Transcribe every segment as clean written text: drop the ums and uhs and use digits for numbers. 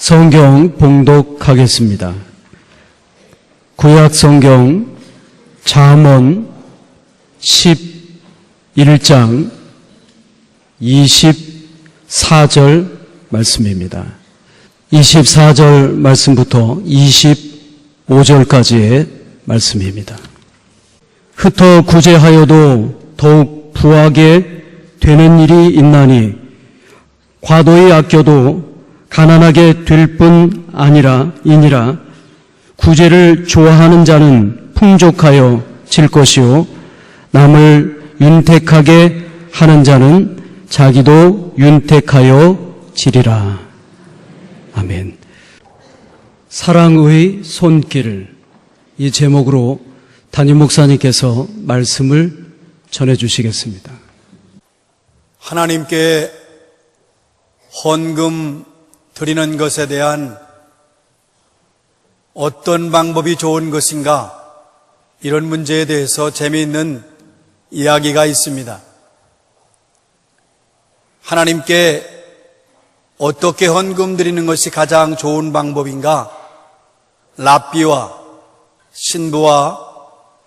성경 봉독하겠습니다. 구약 성경 잠언 11장 24절 말씀입니다. 24절 말씀부터 25절까지의 말씀입니다. 흩어 구제하여도 더욱 부하게 되는 일이 있나니 과도히 아껴도 가난하게 될 뿐 아니라 구제를 좋아하는 자는 풍족하여 질 것이요 남을 윤택하게 하는 자는 자기도 윤택하여 지리라. 아멘. 사랑의 손길, 이 제목으로 담임 목사님께서 말씀을 전해주시겠습니다. 하나님께 헌금 드리는 것에 대한 어떤 방법이 좋은 것인가, 이런 문제에 대해서 재미있는 이야기가 있습니다. 하나님께 어떻게 헌금 드리는 것이 가장 좋은 방법인가? 랍비와 신부와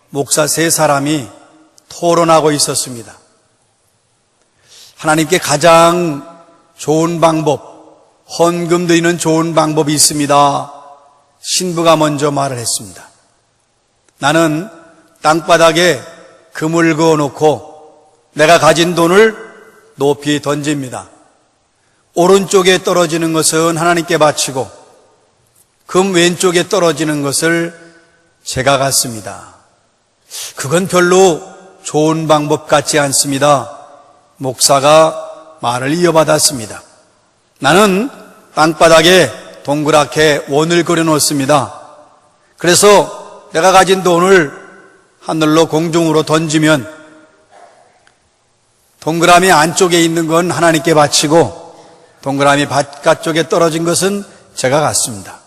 목사 세 사람이 토론하고 있었습니다. 하나님께 가장 좋은 방법, 헌금 드리는 좋은 방법이 있습니다. 신부가 먼저 말을 했습니다. 나는 땅바닥에 금을 그어놓고 내가 가진 돈을 높이 던집니다. 오른쪽에 떨어지는 것은 하나님께 바치고 금 왼쪽에 떨어지는 것을 제가 갖습니다. 그건 별로 좋은 방법 같지 않습니다. 목사가 말을 이어받았습니다. 나는 땅바닥에 동그랗게 원을 그려놓습니다. 그래서 내가 가진 돈을 하늘로 공중으로 던지면 동그라미 안쪽에 있는 건 하나님께 바치고 동그라미 바깥쪽에 떨어진 것은 제가 갖습니다.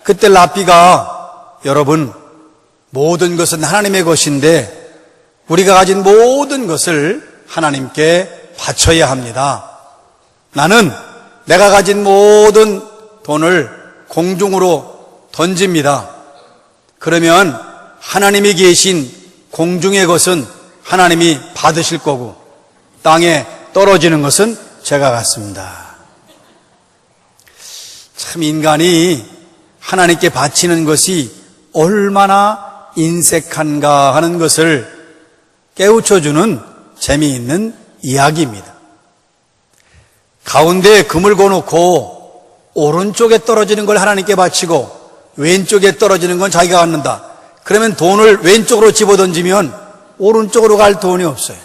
그때 랍비가, 여러분, 모든 것은 하나님의 것인데 우리가 가진 모든 것을 하나님께 바쳐야 합니다. 나는 내가 가진 모든 돈을 공중으로 던집니다. 그러면 하나님이 계신 공중의 것은 하나님이 받으실 거고 땅에 떨어지는 것은 제가 갖습니다. 참, 인간이 하나님께 바치는 것이 얼마나 인색한가 하는 것을 깨우쳐주는 재미있는 이야기입니다. 가운데에 금을 거놓고 오른쪽에 떨어지는 걸 하나님께 바치고 왼쪽에 떨어지는 건 자기가 갖는다. 그러면 돈을 왼쪽으로 집어던지면 오른쪽으로 갈 돈이 없어요.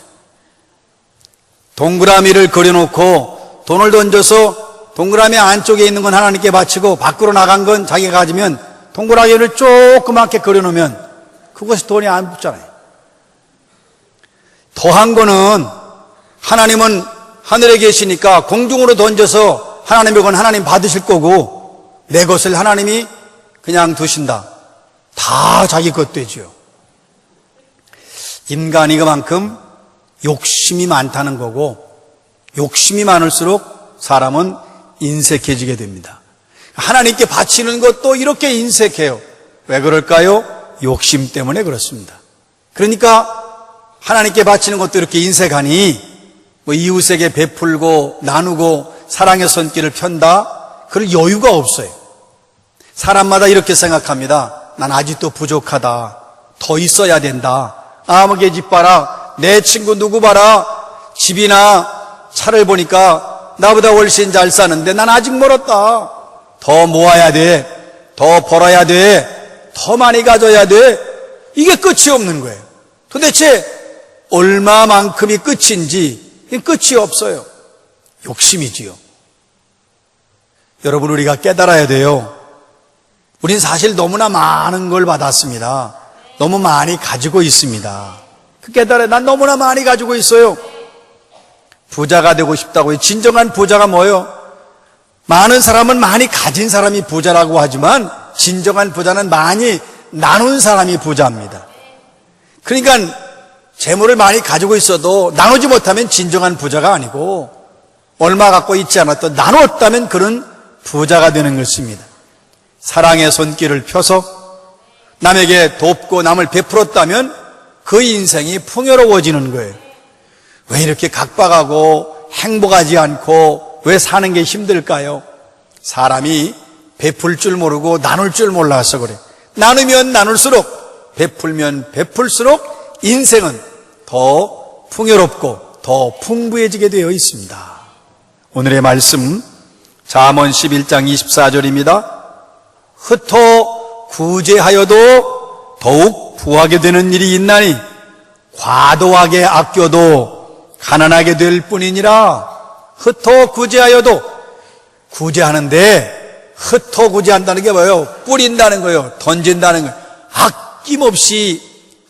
동그라미를 그려놓고 돈을 던져서 동그라미 안쪽에 있는 건 하나님께 바치고 밖으로 나간 건 자기가 가지면 동그라미를 조그맣게 그려놓으면 그것이 돈이 안 붙잖아요. 더한 거는 하나님은 하늘에 계시니까 공중으로 던져서 하나님의 건 하나님 받으실 거고 내 것을 하나님이 그냥 두신다. 다 자기 것 되죠. 인간이 그만큼 욕심이 많다는 거고 욕심이 많을수록 사람은 인색해지게 됩니다. 하나님께 바치는 것도 이렇게 인색해요. 왜 그럴까요? 욕심 때문에 그렇습니다. 그러니까 하나님께 바치는 것도 이렇게 인색하니 이웃에게 베풀고 나누고 사랑의 손길을 편다? 그럴 여유가 없어요. 사람마다 이렇게 생각합니다. 난 아직도 부족하다. 더 있어야 된다. 아무개 집 봐라. 내 친구 누구 봐라. 집이나 차를 보니까 나보다 훨씬 잘 사는데 난 아직 멀었다. 더 모아야 돼. 더 벌어야 돼. 더 많이 가져야 돼. 이게 끝이 없는 거예요. 도대체 얼마만큼이 끝인지 끝이 없어요. 욕심이지요. 여러분, 우리가 깨달아야 돼요. 우린 사실 너무나 많은 걸 받았습니다. 너무 많이 가지고 있습니다. 그 깨달아요. 난 너무나 많이 가지고 있어요. 부자가 되고 싶다고요. 진정한 부자가 뭐예요? 많은 사람은 많이 가진 사람이 부자라고 하지만 진정한 부자는 많이 나눈 사람이 부자입니다. 그러니까 재물을 많이 가지고 있어도 나누지 못하면 진정한 부자가 아니고 얼마 갖고 있지 않았던 나눴다면 그런 부자가 되는 것입니다. 사랑의 손길을 펴서 남에게 돕고 남을 베풀었다면 그 인생이 풍요로워지는 거예요. 왜 이렇게 각박하고 행복하지 않고 왜 사는 게 힘들까요? 사람이 베풀 줄 모르고 나눌 줄 몰라서 그래. 나누면 나눌수록, 베풀면 베풀수록 인생은 더 풍요롭고 더 풍부해지게 되어 있습니다. 오늘의 말씀 잠언 11장 24절입니다. 흩어 구제하여도 더욱 부하게 되는 일이 있나니 과도하게 아껴도 가난하게 될 뿐이니라. 흩어 구제하여도, 구제하는데 흩어 구제한다는 게 뭐예요? 뿌린다는 거예요. 던진다는 거예요. 아낌없이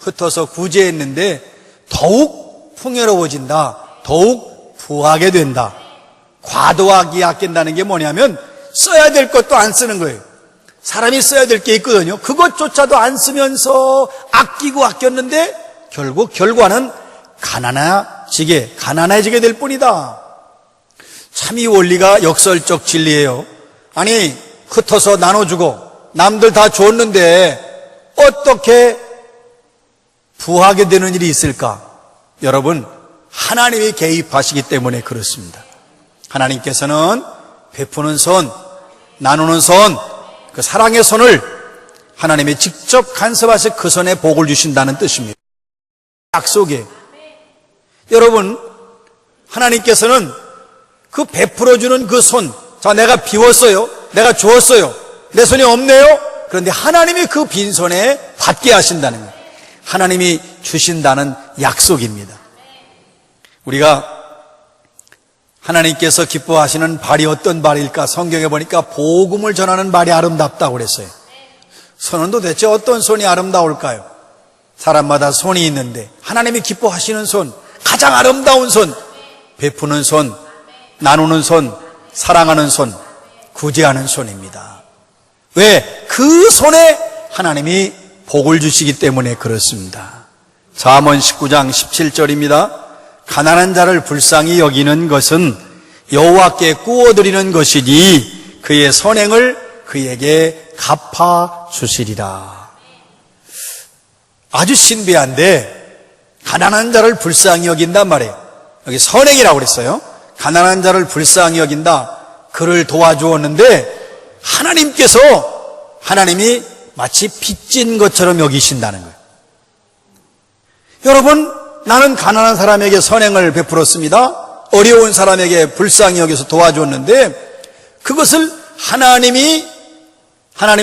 흩어서 구제했는데 더욱 풍요로워진다. 더욱 부하게 된다. 과도하게 아낀다는 게 뭐냐면 써야 될 것도 안 쓰는 거예요. 사람이 써야 될 게 있거든요. 그것조차도 안 쓰면서 아끼고 아꼈는데 결국 결과는 가난해지게 될 뿐이다. 참 이 원리가 역설적 진리예요. 아니, 흩어서 나눠주고 남들 다 줬는데 어떻게 부하게 되는 일이 있을까? 여러분, 하나님이 개입하시기 때문에 그렇습니다. 하나님께서는 베푸는 손, 나누는 손, 그 사랑의 손을 하나님이 직접 간섭하셔 그 손에 복을 주신다는 뜻입니다. 약속이에요. 여러분, 하나님께서는 그 베풀어주는 그 손, 자, 내가 비웠어요. 내가 주었어요. 내 손이 없네요. 그런데 하나님이 그 빈손에 받게 하신다는 거예요. 하나님이 주신다는 약속입니다. 우리가 하나님께서 기뻐하시는 발이 어떤 발일까? 성경에 보니까 복음을 전하는 발이 아름답다고 그랬어요. 손은 도대체 어떤 손이 아름다울까요? 사람마다 손이 있는데 하나님이 기뻐하시는 손, 가장 아름다운 손, 베푸는 손, 나누는 손, 사랑하는 손, 구제하는 손입니다. 왜? 그 손에 하나님이 복을 주시기 때문에 그렇습니다. 잠언 19장 17절입니다. 가난한 자를 불쌍히 여기는 것은 여호와께 구워드리는 것이니 그의 선행을 그에게 갚아주시리라. 아주 신비한데 가난한 자를 불쌍히 여긴단 말이에요. 여기 선행이라고 그랬어요. 가난한 자를 불쌍히 여긴다. 그를 도와주었는데 하나님이 마치 빚진 것처럼 여기신다는 거예요. 여러분, 나는 가난한 사람에게 선행을 베풀었습니다. 어려운 사람에게 불쌍히 여겨서 도와주었는데 그것을 하나님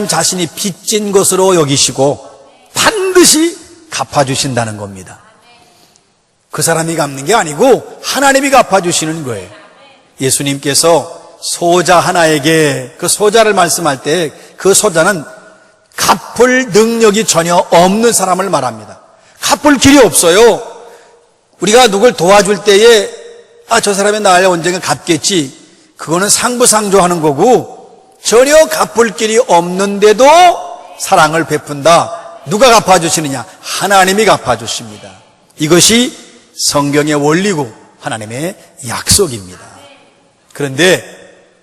자신이 빚진 것으로 여기시고 반드시 갚아주신다는 겁니다. 그 사람이 갚는 게 아니고 하나님이 갚아주시는 거예요. 예수님께서 소자 하나에게 그 소자를 말씀할 때 그 소자는 갚을 능력이 전혀 없는 사람을 말합니다. 갚을 길이 없어요. 우리가 누굴 도와줄 때에 저 사람이 나를 언젠가 갚겠지, 그거는 상부상조하는 거고 전혀 갚을 길이 없는데도 사랑을 베푼다. 누가 갚아주시느냐? 하나님이 갚아주십니다. 이것이 성경의 원리고 하나님의 약속입니다. 그런데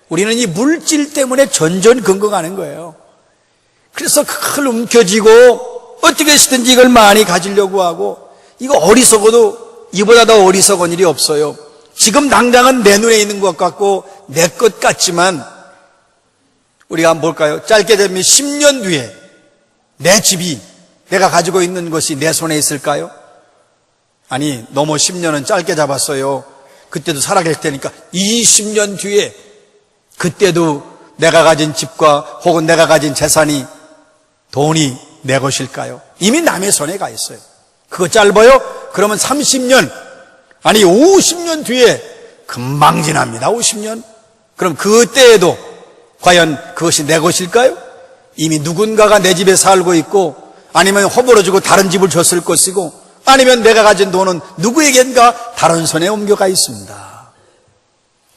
우리는 이 물질 때문에 전전긍긍하는 거예요. 그래서 그걸 움켜쥐고 어떻게 해서든지 이걸 많이 가지려고 하고, 이거 어리석어도 이보다 더 어리석은 일이 없어요. 지금 당장은 내 눈에 있는 것 같고 내 것 같지만 우리가 한번 볼까요? 짧게 되면 10년 뒤에 내 집이, 내가 가지고 있는 것이 내 손에 있을까요? 아니, 너무 10년은 짧게 잡았어요. 그때도 살아갈 테니까 20년 뒤에 그때도 내가 가진 집과 혹은 내가 가진 재산이, 돈이 내 것일까요? 이미 남의 손에 가 있어요. 그거 짧아요? 그러면 30년, 아니 50년 뒤에 금방 지납니다. 50년. 그럼 그때에도 과연 그것이 내 것일까요? 이미 누군가가 내 집에 살고 있고, 아니면 허물어주고 다른 집을 줬을 것이고, 아니면 내가 가진 돈은 누구에겐가 다른 손에 옮겨가 있습니다.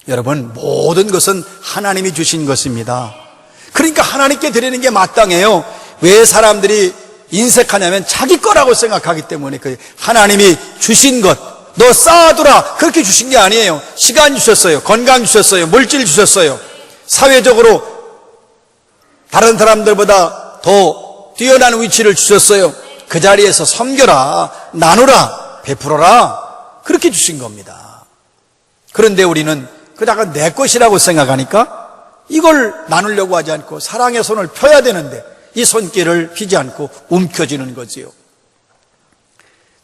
여러분, 모든 것은 하나님이 주신 것입니다. 그러니까 하나님께 드리는 게 마땅해요. 왜 사람들이 인색하냐면 자기 거라고 생각하기 때문에. 하나님이 주신 것, 너 쌓아두라, 그렇게 주신 게 아니에요. 시간 주셨어요. 건강 주셨어요. 물질 주셨어요. 사회적으로 다른 사람들보다 더 뛰어난 위치를 주셨어요. 그 자리에서 섬겨라, 나누라, 베풀어라, 그렇게 주신 겁니다. 그런데 우리는 그다가 내 것이라고 생각하니까 이걸 나누려고 하지 않고 사랑의 손을 펴야 되는데 이 손길을 피지 않고 움켜쥐는 거지요.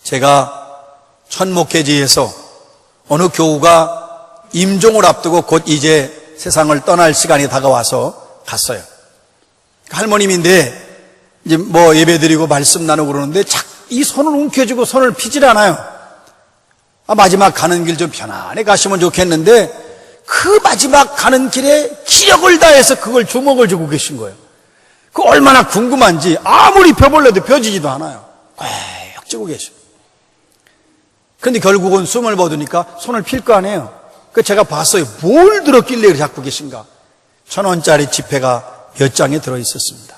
제가 첫 목회지에서 어느 교우가 임종을 앞두고 곧 이제 세상을 떠날 시간이 다가와서 갔어요. 할머님인데 이제 뭐 예배드리고 말씀 나누고 그러는데 이 손을 움켜쥐고 손을 피질 않아요. 마지막 가는 길 좀 편안히 가시면 좋겠는데 그 마지막 가는 길에 기력을 다해서 그걸 주먹을 쥐고 계신 거예요. 그 얼마나 궁금한지 아무리 펴볼래도 펴지지도 않아요. 꽉 쥐고 계셔. 그런데 결국은 숨을 거두니까 손을 필 거 아니에요. 그 제가 봤어요. 뭘 들었길래 잡고 계신가. 1,000원짜리 지폐가 몇 장에 들어있었습니다.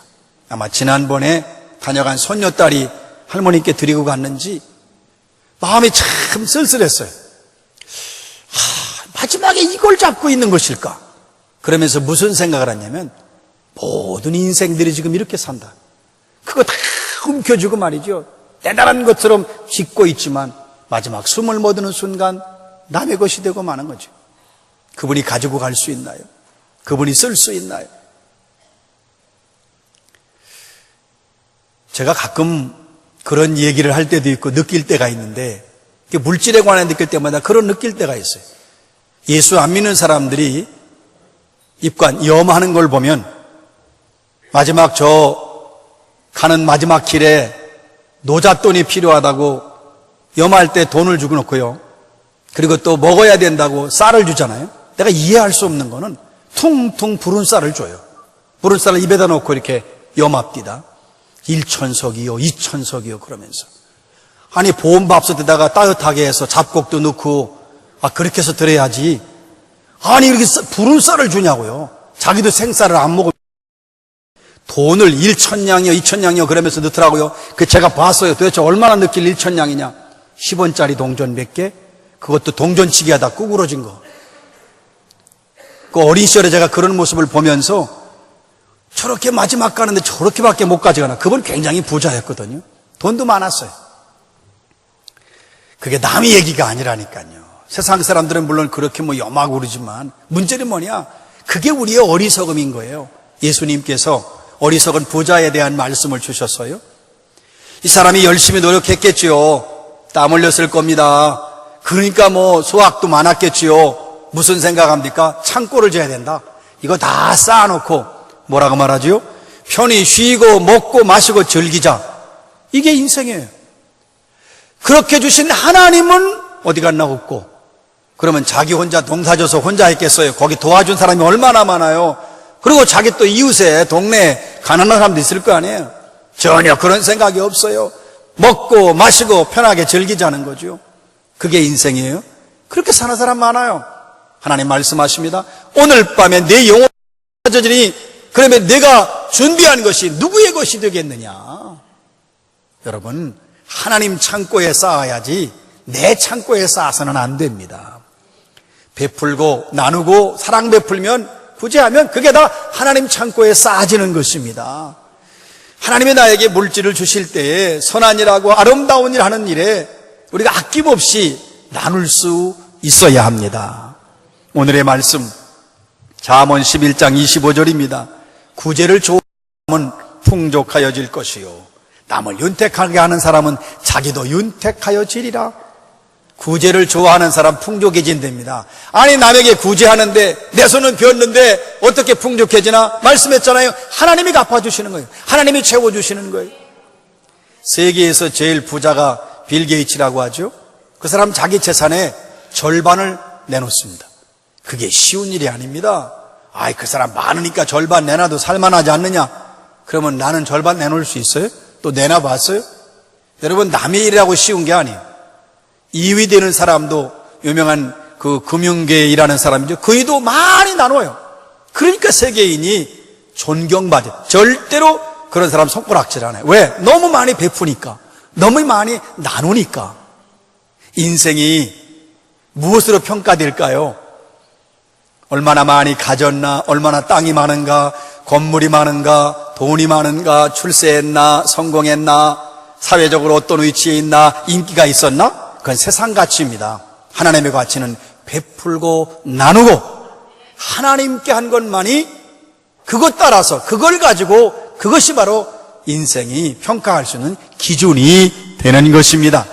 아마 지난번에 다녀간 손녀딸이 할머니께 드리고 갔는지 마음이 참 쓸쓸했어요. 마지막에 이걸 잡고 있는 것일까? 그러면서 무슨 생각을 했냐면 모든 인생들이 지금 이렇게 산다. 그거 다 움켜쥐고 말이죠. 대단한 것처럼 짓고 있지만 마지막 숨을 멎는 순간 남의 것이 되고 마는 거죠. 그분이 가지고 갈 수 있나요? 그분이 쓸 수 있나요? 제가 가끔 그런 얘기를 할 때도 있고 느낄 때가 있는데 물질에 관해 느낄 때마다 그런 느낄 때가 있어요. 예수 안 믿는 사람들이 입관, 염하는 걸 보면 마지막 가는 마지막 길에 노잣돈이 필요하다고 염할 때 돈을 주고 놓고요. 그리고 또 먹어야 된다고 쌀을 주잖아요. 내가 이해할 수 없는 거는 퉁퉁 부른 쌀을 줘요. 부른 쌀을 입에다 놓고 이렇게 염합디다. 1천석이요, 2천석이요 그러면서. 아니 보온밥솥에다가 따뜻하게 해서 잡곡도 넣고 그렇게 해서 드려야지. 아니 이렇게 부른 쌀을 주냐고요. 자기도 생쌀을 안 먹어. 돈을 1,000냥이요 2,000냥이요 그러면서 넣더라고요. 제가 봤어요. 도대체 얼마나 넣길 1,000냥이냐. 10원짜리 동전 몇 개? 그것도 동전치기 하다 구부러진 거. 그 어린 시절에 제가 그런 모습을 보면서 저렇게 마지막 가는데 저렇게밖에 못 가져가나. 그분 굉장히 부자였거든요. 돈도 많았어요. 그게 남의 얘기가 아니라니까요. 세상 사람들은 물론 그렇게 염하고 그러지만 문제는 뭐냐? 그게 우리의 어리석음인 거예요. 예수님께서 어리석은 부자에 대한 말씀을 주셨어요. 이 사람이 열심히 노력했겠지요. 땀 흘렸을 겁니다. 그러니까 수확도 많았겠지요. 무슨 생각합니까? 창고를 져야 된다. 이거 다 쌓아놓고 뭐라고 말하지요? 편히 쉬고 먹고 마시고 즐기자. 이게 인생이에요. 그렇게 주신 하나님은 어디 갔나 없고, 그러면 자기 혼자 농사져서 혼자 했겠어요? 거기 도와준 사람이 얼마나 많아요? 그리고 자기 또 이웃에 동네에 가난한 사람도 있을 거 아니에요? 전혀 그런 생각이 없어요. 먹고 마시고 편하게 즐기자는 거죠. 그게 인생이에요. 그렇게 사는 사람 많아요. 하나님 말씀하십니다. 오늘 밤에 내 영혼이 찾아지니 그러면 내가 준비한 것이 누구의 것이 되겠느냐? 여러분, 하나님 창고에 쌓아야지 내 창고에 쌓아서는 안 됩니다. 베풀고 나누고 사랑 베풀면 구제하면 그게 다 하나님 창고에 쌓아지는 것입니다. 하나님이 나에게 물질을 주실 때에 선한 일하고 아름다운 일 하는 일에 우리가 아낌없이 나눌 수 있어야 합니다. 오늘의 말씀 잠언 11장 25절입니다. 구제를 좋아하는 사람은 풍족하여질 것이요 남을 윤택하게 하는 사람은 자기도 윤택하여지리라. 구제를 좋아하는 사람 풍족해진답니다. 아니 남에게 구제하는데 내 손은 비었는데 어떻게 풍족해지나? 말씀했잖아요. 하나님이 갚아주시는 거예요. 하나님이 채워주시는 거예요. 세계에서 제일 부자가 빌 게이츠라고 하죠. 그 사람 자기 재산의 절반을 내놓습니다. 그게 쉬운 일이 아닙니다. 그 사람 많으니까 절반 내놔도 살만하지 않느냐? 그러면 나는 절반 내놓을 수 있어요? 또 내놔봤어요? 여러분, 남의 일이라고 쉬운 게 아니에요. 2위 되는 사람도 유명한 그 금융계에 일하는 사람이죠. 그이도 많이 나눠요. 그러니까 세계인이 존경받아요. 절대로 그런 사람 손가락질 안 해요. 왜? 너무 많이 베푸니까. 너무 많이 나누니까. 인생이 무엇으로 평가될까요? 얼마나 많이 가졌나, 얼마나 땅이 많은가, 건물이 많은가, 돈이 많은가, 출세했나, 성공했나, 사회적으로 어떤 위치에 있나, 인기가 있었나? 그건 세상 가치입니다. 하나님의 가치는 베풀고 나누고 하나님께 한 것만이 그것 따라서 그걸 가지고 그것이 바로 인생이 평가할 수 있는 기준이 되는 것입니다.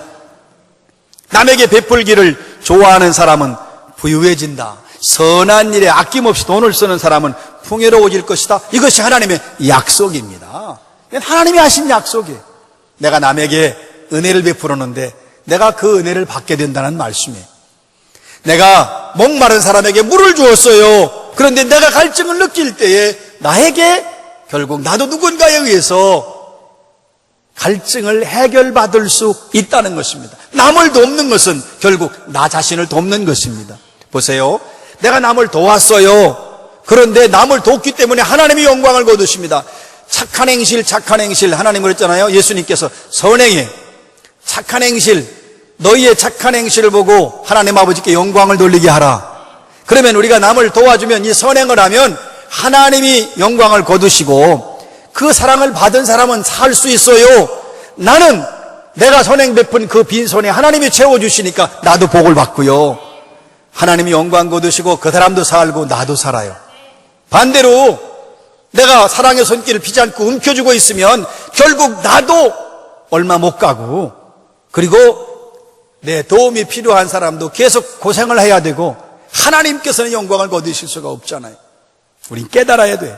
남에게 베풀기를 좋아하는 사람은 부유해진다. 선한 일에 아낌없이 돈을 쓰는 사람은 풍요로워질 것이다. 이것이 하나님의 약속입니다. 하나님이 하신 약속이에요. 내가 남에게 은혜를 베풀었는데 내가 그 은혜를 받게 된다는 말씀이에요. 내가 목마른 사람에게 물을 주었어요. 그런데 내가 갈증을 느낄 때에 나에게 결국 나도 누군가에 의해서 갈증을 해결받을 수 있다는 것입니다. 남을 돕는 것은 결국 나 자신을 돕는 것입니다. 보세요. 내가 남을 도왔어요. 그런데 남을 돕기 때문에 하나님이 영광을 거두십니다. 착한 행실, 착한 행실. 하나님 그랬잖아요. 예수님께서 선행해. 착한 행실. 너희의 착한 행실을 보고 하나님 아버지께 영광을 돌리게 하라. 그러면 우리가 남을 도와주면, 이 선행을 하면 하나님이 영광을 거두시고 그 사랑을 받은 사람은 살 수 있어요. 나는 내가 선행 베푼 그 빈손에 하나님이 채워주시니까 나도 복을 받고요. 하나님이 영광 거두시고 그 사람도 살고 나도 살아요. 반대로 내가 사랑의 손길을 피지 않고 움켜쥐고 있으면 결국 나도 얼마 못 가고, 그리고 내 도움이 필요한 사람도 계속 고생을 해야 되고 하나님께서는 영광을 거두실 수가 없잖아요. 우린 깨달아야 돼.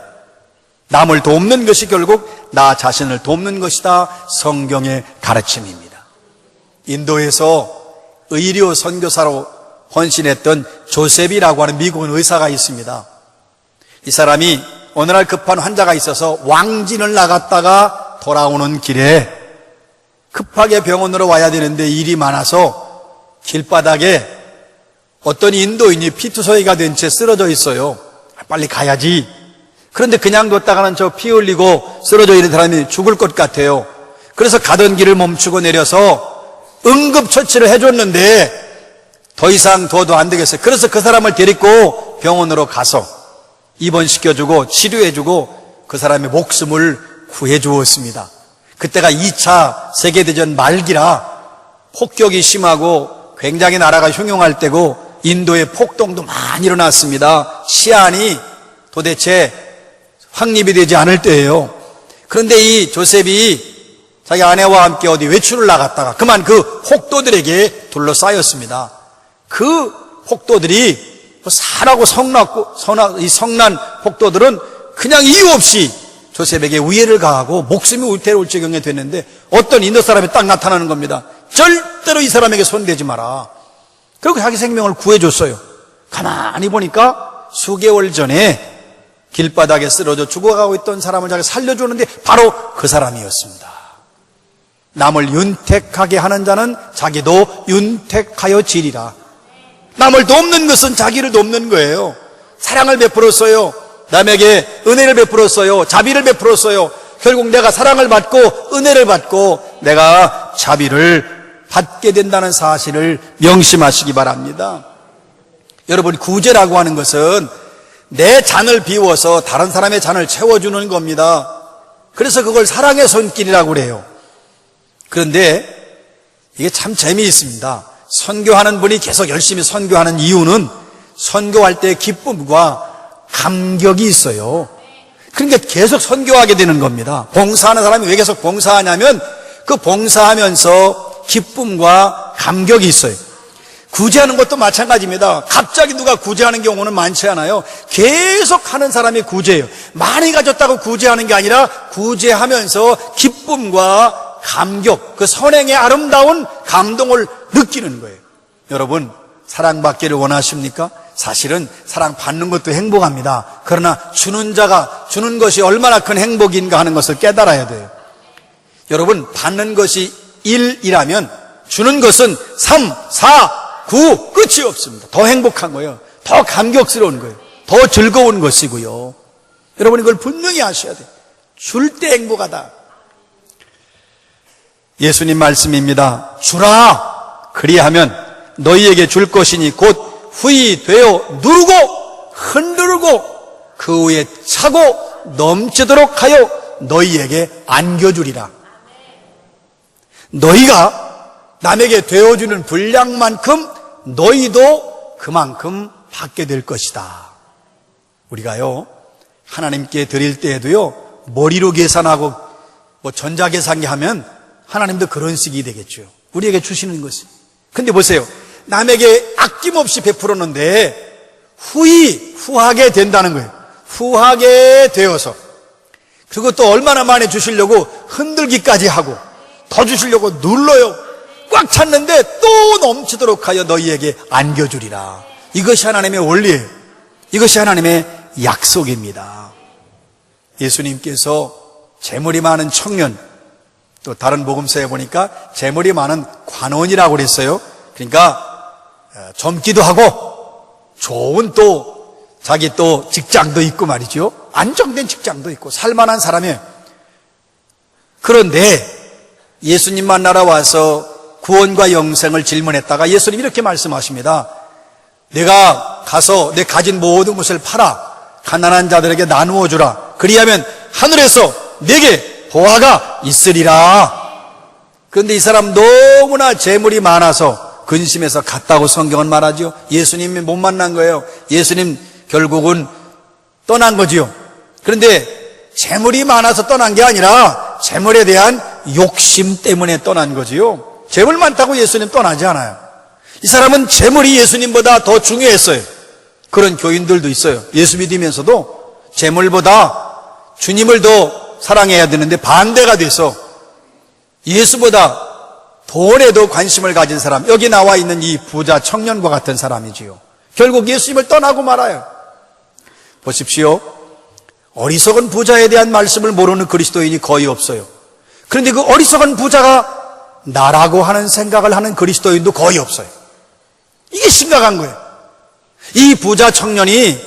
남을 돕는 것이 결국 나 자신을 돕는 것이다. 성경의 가르침입니다. 인도에서 의료 선교사로 헌신했던 조셉이라고 하는 미국인 의사가 있습니다. 이 사람이 어느 날 급한 환자가 있어서 왕진을 나갔다가 돌아오는 길에 급하게 병원으로 와야 되는데 일이 많아서 길바닥에 어떤 인도인이 피투성이가 된 채 쓰러져 있어요. 빨리 가야지. 그런데 그냥 뒀다가는 저 피 흘리고 쓰러져 있는 사람이 죽을 것 같아요. 그래서 가던 길을 멈추고 내려서 응급처치를 해줬는데 더 이상 둬도 안 되겠어요. 그래서 그 사람을 데리고 병원으로 가서 입원시켜주고 치료해주고 그 사람의 목숨을 구해주었습니다. 그때가 2차 세계대전 말기라 폭격이 심하고 굉장히 나라가 흉흉할 때고 인도에 폭동도 많이 일어났습니다. 시안이 도대체 확립이 되지 않을 때예요. 그런데 이 조셉이 자기 아내와 함께 어디 외출을 나갔다가 그만 그 폭도들에게 둘러싸였습니다. 그 폭도들이 사나고 이 성난 폭도들은 그냥 이유 없이 조셉에게 위해를 가하고 목숨이 위태로울 지경에 됐는데 어떤 인도 사람이 딱 나타나는 겁니다. 절대로 이 사람에게 손대지 마라. 그리고 자기 생명을 구해줬어요. 가만히 보니까 수개월 전에 길바닥에 쓰러져 죽어가고 있던 사람을 자기가 살려주는데 바로 그 사람이었습니다. 남을 윤택하게 하는 자는 자기도 윤택하여 지리라. 남을 돕는 것은 자기를 돕는 거예요. 사랑을 베풀었어요. 남에게 은혜를 베풀었어요. 자비를 베풀었어요. 결국 내가 사랑을 받고 은혜를 받고 내가 자비를 받게 된다는 사실을 명심하시기 바랍니다. 여러분, 구제라고 하는 것은 내 잔을 비워서 다른 사람의 잔을 채워주는 겁니다. 그래서 그걸 사랑의 손길이라고 그래요. 그런데 이게 참 재미있습니다. 선교하는 분이 계속 열심히 선교하는 이유는 선교할 때의 기쁨과 감격이 있어요. 그러니까 계속 선교하게 되는 겁니다. 봉사하는 사람이 왜 계속 봉사하냐면 그 봉사하면서 기쁨과 감격이 있어요. 구제하는 것도 마찬가지입니다. 갑자기 누가 구제하는 경우는 많지 않아요. 계속 하는 사람이 구제예요. 많이 가졌다고 구제하는 게 아니라 구제하면서 기쁨과 감격, 그 선행의 아름다운 감동을 느끼는 거예요. 여러분, 사랑받기를 원하십니까? 사실은 사랑받는 것도 행복합니다. 그러나 주는 자가 주는 것이 얼마나 큰 행복인가 하는 것을 깨달아야 돼요. 여러분, 받는 것이 1이라면 주는 것은 3, 4, 9 끝이 없습니다. 더 행복한 거예요. 더 감격스러운 거예요. 더 즐거운 것이고요. 여러분, 이걸 분명히 아셔야 돼요. 줄 때 행복하다. 예수님 말씀입니다. 주라. 그리하면 너희에게 줄 것이니 곧 후히 되어 누르고 흔들고 그 위에 차고 넘치도록 하여 너희에게 안겨주리라. 너희가 남에게 되어주는 분량만큼 너희도 그만큼 받게 될 것이다. 우리가요, 하나님께 드릴 때에도요, 머리로 계산하고 전자계산기 하면 하나님도 그런 식이 되겠죠. 우리에게 주시는 것이. 근데 보세요. 남에게 아낌없이 베풀었는데 후하게 된다는 거예요. 후하게 되어서. 그리고 또 얼마나 많이 주시려고 흔들기까지 하고 더 주시려고 눌러요. 꽉 찼는데 또 넘치도록 하여 너희에게 안겨주리라. 이것이 하나님의 원리예요. 이것이 하나님의 약속입니다. 예수님께서 재물이 많은 청년, 또 다른 복음서에 보니까 재물이 많은 관원이라고 그랬어요. 그러니까 젊기도 하고 좋은 또 자기 또 직장도 있고 말이죠. 안정된 직장도 있고 살만한 사람이에요. 그런데 예수님 만나러 와서 구원과 영생을 질문했다가 예수님이 이렇게 말씀하십니다. 내가 가서 내 가진 모든 것을 팔아 가난한 자들에게 나누어 주라. 그리하면 하늘에서 내게 보화가 있으리라. 그런데 이 사람 너무나 재물이 많아서 근심해서 갔다고 성경은 말하죠. 예수님이 못 만난 거예요. 예수님 결국은 떠난 거지요. 그런데 재물이 많아서 떠난 게 아니라 재물에 대한 욕심 때문에 떠난 거지요. 재물 많다고 예수님 떠나지 않아요. 이 사람은 재물이 예수님보다 더 중요했어요. 그런 교인들도 있어요. 예수 믿으면서도 재물보다 주님을 더 사랑해야 되는데 반대가 돼서 예수보다 돈에도 관심을 가진 사람, 여기 나와 있는 이 부자 청년과 같은 사람이지요. 결국 예수님을 떠나고 말아요. 보십시오. 어리석은 부자에 대한 말씀을 모르는 그리스도인이 거의 없어요. 그런데 그 어리석은 부자가 나라고 하는 생각을 하는 그리스도인도 거의 없어요. 이게 심각한 거예요. 이 부자 청년이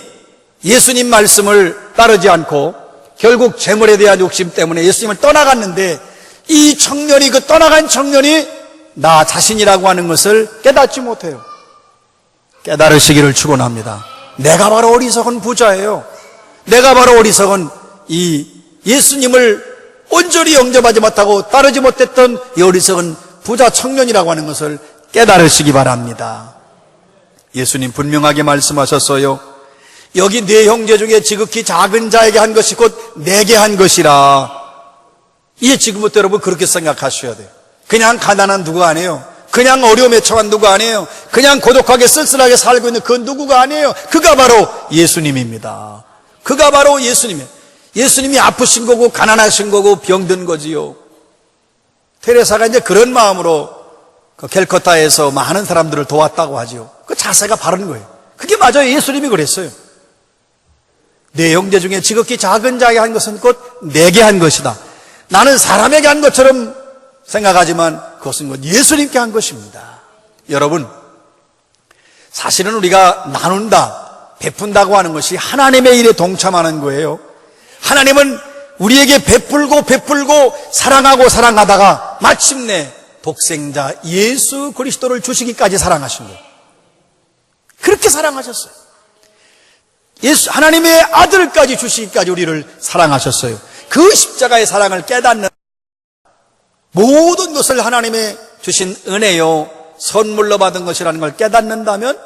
예수님 말씀을 따르지 않고 결국 재물에 대한 욕심 때문에 예수님을 떠나갔는데 이 청년이, 그 떠나간 청년이 나 자신이라고 하는 것을 깨닫지 못해요. 깨달으시기를 축원합니다. 내가 바로 어리석은 부자예요. 내가 바로 어리석은 이 예수님을 온전히 영접하지 못하고 따르지 못했던 이 어리석은 부자 청년이라고 하는 것을 깨달으시기 바랍니다. 예수님 분명하게 말씀하셨어요. 여기 네 형제 중에 지극히 작은 자에게 한 것이 곧 내게 한 것이라. 이제 지금부터 여러분 그렇게 생각하셔야 돼요. 그냥 가난한 누구 아니에요. 그냥 어려움에 처한 누구 아니에요. 그냥 고독하게 쓸쓸하게 살고 있는 그 누구가 아니에요. 그가 바로 예수님입니다. 그가 바로 예수님이에요. 예수님이 아프신 거고 가난하신 거고 병든 거지요. 테레사가 이제 그런 마음으로 그 캘커타에서 많은 사람들을 도왔다고 하지요. 그 자세가 바른 거예요. 그게 맞아요. 예수님이 그랬어요. 내 형제 중에 지극히 작은 자에게 한 것은 곧 내게 한 것이다. 나는 사람에게 한 것처럼 생각하지만 그것은 곧 예수님께 한 것입니다. 여러분, 사실은 우리가 나눈다, 베푼다고 하는 것이 하나님의 일에 동참하는 거예요. 하나님은 우리에게 베풀고 사랑하고 사랑하다가 마침내 독생자 예수 그리스도를 주시기까지 사랑하신 거예요. 그렇게 사랑하셨어요. 하나님의 아들까지 주시기까지 우리를 사랑하셨어요. 그 십자가의 사랑을 깨닫는, 모든 것을 하나님의 주신 은혜요 선물로 받은 것이라는 걸 깨닫는다면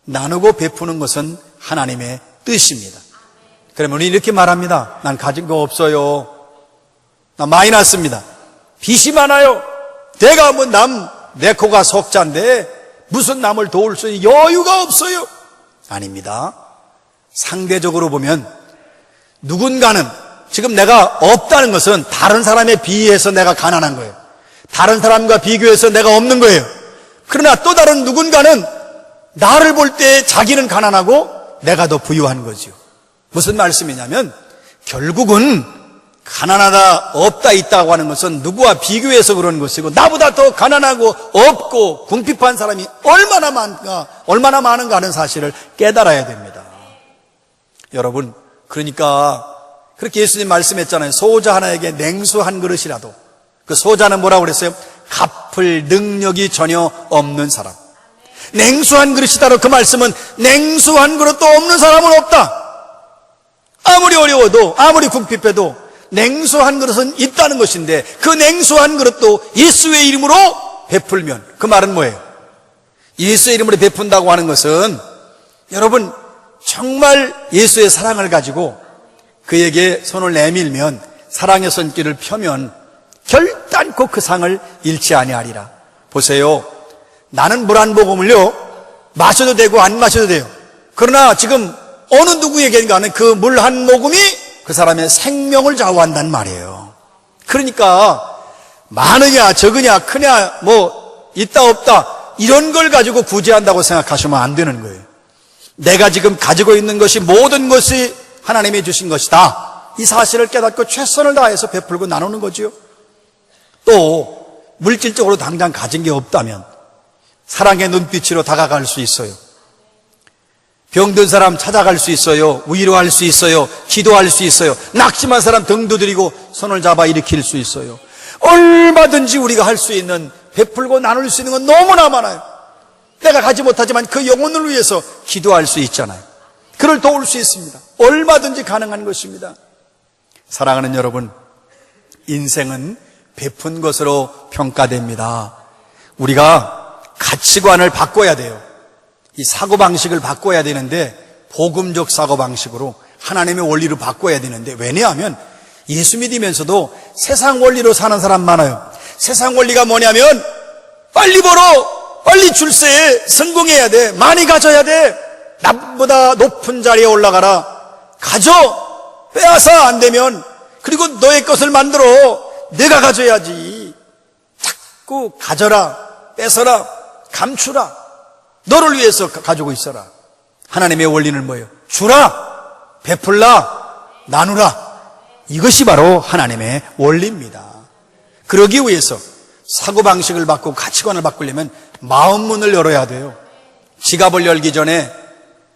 나누고 베푸는 것은 하나님의 뜻입니다. 그러면 우리 이렇게 말합니다. 난 가진 거 없어요. 나 마이너스입니다. 빚이 많아요. 내가 뭐 내 코가 석자인데 무슨 남을 도울 수 있는 여유가 없어요. 아닙니다. 상대적으로 보면 누군가는, 지금 내가 없다는 것은 다른 사람에 비해서 내가 가난한 거예요. 다른 사람과 비교해서 내가 없는 거예요. 그러나 또 다른 누군가는 나를 볼 때 자기는 가난하고 내가 더 부유한 거지요. 무슨 말씀이냐면 결국은 가난하다 없다 있다고 하는 것은 누구와 비교해서 그런 것이고, 나보다 더 가난하고 없고 궁핍한 사람이 얼마나 많은가 하는 사실을 깨달아야 됩니다. 여러분, 그러니까 그렇게 예수님 말씀했잖아요. 소자 하나에게 냉수 한 그릇이라도, 그 소자는 뭐라고 그랬어요? 갚을 능력이 전혀 없는 사람. 냉수한 그릇이다로 그 말씀은 냉수한 그릇도 없는 사람은 없다. 아무리 어려워도 아무리 궁핍해도 냉수한 그릇은 있다는 것인데 그 냉수한 그릇도 예수의 이름으로 베풀면 그 말은 뭐예요? 예수의 이름으로 베푼다고 하는 것은 여러분 정말 예수의 사랑을 가지고 그에게 손을 내밀면 사랑의 손길을 펴면 결단코 그 상을 잃지 아니하리라. 보세요. 나는 물 한 모금을요 마셔도 되고 안 마셔도 돼요. 그러나 지금 어느 누구에게인가는 그 물 한 모금이 그 사람의 생명을 좌우한단 말이에요. 그러니까 많으냐 적으냐 크냐 뭐 있다 없다 이런 걸 가지고 구제한다고 생각하시면 안 되는 거예요. 내가 지금 가지고 있는 것이 모든 것이 하나님이 주신 것이다. 이 사실을 깨닫고 최선을 다해서 베풀고 나누는 거지요. 또 물질적으로 당장 가진 게 없다면 사랑의 눈빛으로 다가갈 수 있어요. 병든 사람 찾아갈 수 있어요. 위로할 수 있어요. 기도할 수 있어요. 낙심한 사람 등 두드리고 손을 잡아 일으킬 수 있어요. 얼마든지 우리가 할 수 있는 베풀고 나눌 수 있는 건 너무나 많아요. 내가 가지 못하지만 그 영혼을 위해서 기도할 수 있잖아요. 그를 도울 수 있습니다. 얼마든지 가능한 것입니다. 사랑하는 여러분, 인생은 베푼 것으로 평가됩니다. 우리가 가치관을 바꿔야 돼요. 이 사고방식을 바꿔야 되는데 복음적 사고방식으로 하나님의 원리로 바꿔야 되는데 왜냐하면 예수 믿으면서도 세상 원리로 사는 사람 많아요. 세상 원리가 뭐냐면 빨리 벌어, 빨리 출세해, 성공해야 돼, 많이 가져야 돼, 나보다 높은 자리에 올라가라, 가져, 빼앗아 안 되면, 그리고 너의 것을 만들어, 내가 가져야지. 자꾸 가져라, 뺏어라, 감추라, 너를 위해서 가지고 있어라. 하나님의 원리는 뭐예요? 주라, 베풀라, 나누라. 이것이 바로 하나님의 원리입니다. 그러기 위해서 사고방식을 바꾸고 가치관을 바꾸려면 마음문을 열어야 돼요. 지갑을 열기 전에,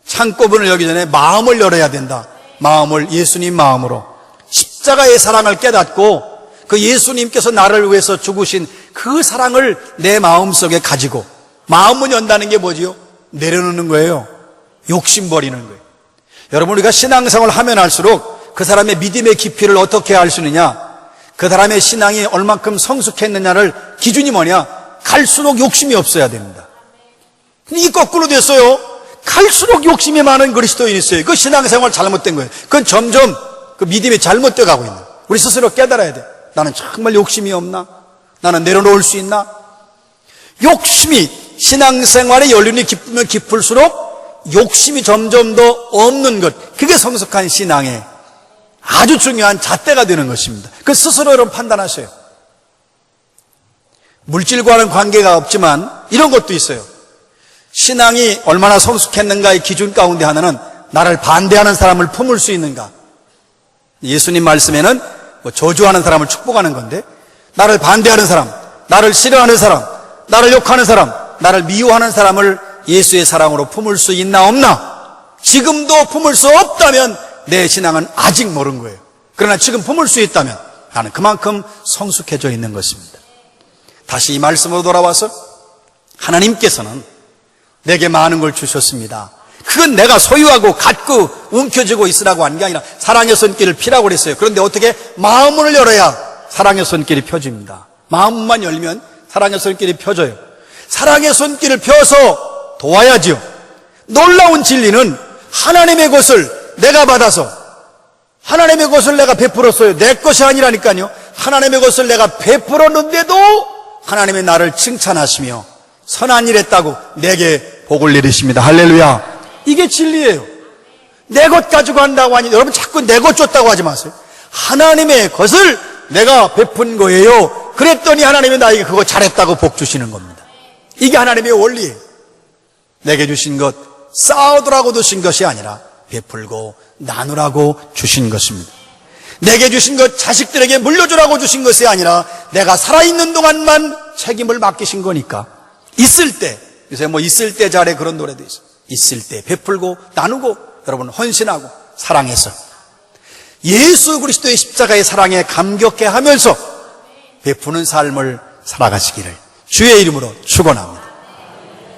창고문을 열기 전에 마음을 열어야 된다. 마음을 예수님 마음으로 십자가의 사랑을 깨닫고 그 예수님께서 나를 위해서 죽으신 그 사랑을 내 마음속에 가지고 마음문 연다는 게 뭐지요? 내려놓는 거예요. 욕심 버리는 거예요. 여러분, 우리가 신앙생활을 하면 할수록 그 사람의 믿음의 깊이를 어떻게 알 수 있느냐? 그 사람의 신앙이 얼만큼 성숙했느냐를 기준이 뭐냐? 갈수록 욕심이 없어야 됩니다. 이게 거꾸로 됐어요. 갈수록 욕심이 많은 그리스도인이 있어요. 그 신앙생활 잘못된 거예요. 그건 점점 그 믿음이 잘못되어 가고 있는 거예요. 우리 스스로 깨달아야 돼. 나는 정말 욕심이 없나? 나는 내려놓을 수 있나? 욕심이 신앙생활의 연륜이 깊으면 깊을수록 욕심이 점점 더 없는 것, 그게 성숙한 신앙의 아주 중요한 잣대가 되는 것입니다. 그 스스로 여러분 판단하세요. 물질과는 관계가 없지만 이런 것도 있어요. 신앙이 얼마나 성숙했는가의 기준 가운데 하나는 나를 반대하는 사람을 품을 수 있는가. 예수님 말씀에는 뭐 저주하는 사람을 축복하는 건데, 나를 반대하는 사람, 나를 싫어하는 사람, 나를 욕하는 사람, 나를 미워하는 사람을 예수의 사랑으로 품을 수 있나 없나? 지금도 품을 수 없다면 내 신앙은 아직 모른 거예요. 그러나 지금 품을 수 있다면 나는 그만큼 성숙해져 있는 것입니다. 다시 이 말씀으로 돌아와서 하나님께서는 내게 많은 걸 주셨습니다. 그건 내가 소유하고 갖고 움켜쥐고 있으라고 한 게 아니라 사랑의 손길을 피라고 그랬어요. 그런데 어떻게? 마음문을 열어야 사랑의 손길이 펴집니다. 마음만 열면 사랑의 손길이 펴져요. 사랑의 손길을 펴서 도와야지요. 놀라운 진리는 하나님의 것을 내가 받아서 하나님의 것을 내가 베풀었어요. 내 것이 아니라니까요. 하나님의 것을 내가 베풀었는데도 하나님의 나를 칭찬하시며 선한 일 했다고 내게 복을 내리십니다. 할렐루야. 이게 진리예요. 내 것 가지고 한다고 하니 여러분 자꾸 내 것 줬다고 하지 마세요. 하나님의 것을 내가 베푼 거예요. 그랬더니 하나님이 나에게 그거 잘했다고 복 주시는 겁니다. 이게 하나님의 원리예요. 내게 주신 것 쌓아두라고 주신 것이 아니라 베풀고 나누라고 주신 것입니다. 내게 주신 것 자식들에게 물려주라고 주신 것이 아니라 내가 살아있는 동안만 책임을 맡기신 거니까 있을 때, 요새 뭐 있을 때 잘해 그런 노래도 있어요. 있을 때 베풀고 나누고 여러분 헌신하고 사랑해서 예수 그리스도의 십자가의 사랑에 감격해 하면서 베푸는 삶을 살아가시기를 주의 이름으로 축원합니다.